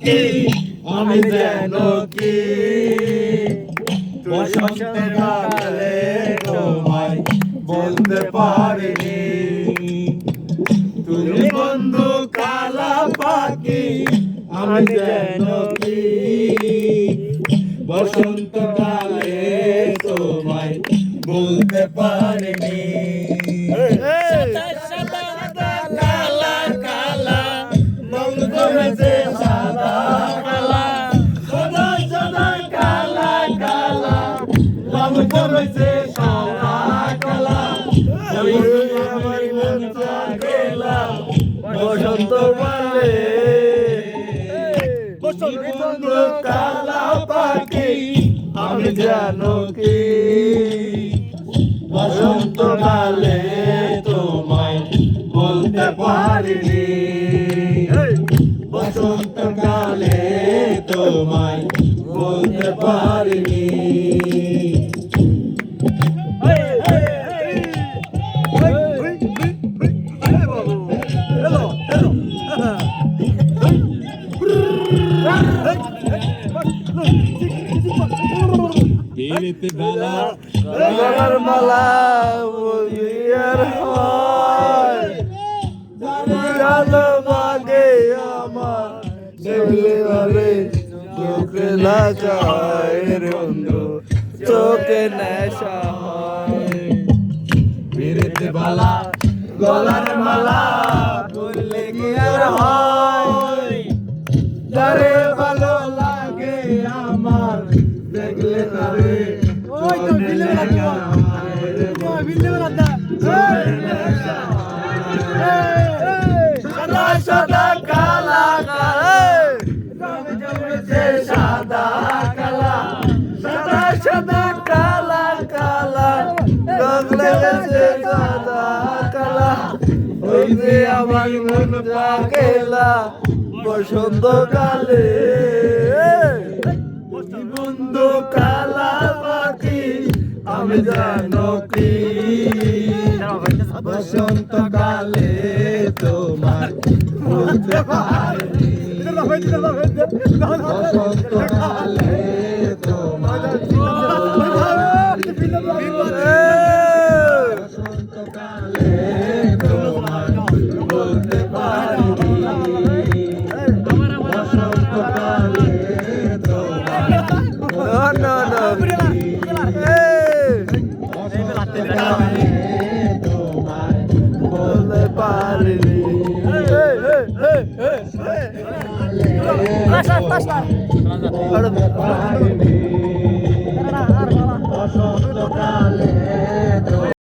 আমি যেন কি বসন্তকালে তোমায় বলতে পারিনি। তুমি বন্ধু কালা পাখি, আমি যেন কি বসন্তকালে তোমায় বলতে পারিনি। কালা কালা মন করেছে সাদা কালা, সাদা সাদা কালা কালা মন করেছে সাদা কালা। আমার মনটা গেলা বসন্ত কালে, বসন্ত কালা পাখি আমি জানো কি বসন্ত কালে তোমায় বলতে পারিনি। বসন্ত কালে তোমায় বলতে পারিনি। গলার মালা বলিয়ার হয়, জানো মাগে আমার দেখলে ভাবে চোখে লাগায় রে বন্ধু, চোখে নেশা হয়। বিরেতে বালা গলার মালা বললে কি আর হয়, যারে ভালো লাগে আমার দেখলে তারে সাদা সাদা কালা কালা সাদা কালা, সাদা সাদা কালা কালা রং লেগেছে সাদা কালা। ওই যে আমার মনটা গেলা বসন্ত কালে, বন্ধু কালা পাখি আমি জানো কি বসন্ত কালে তোমার বলতে পারিনি। বসন্ত কালে তোমার বসন্ত কালে তোমার বলতে পারিনি। বসন্ত কালে বলতে পারিনি। বসন্ত কালে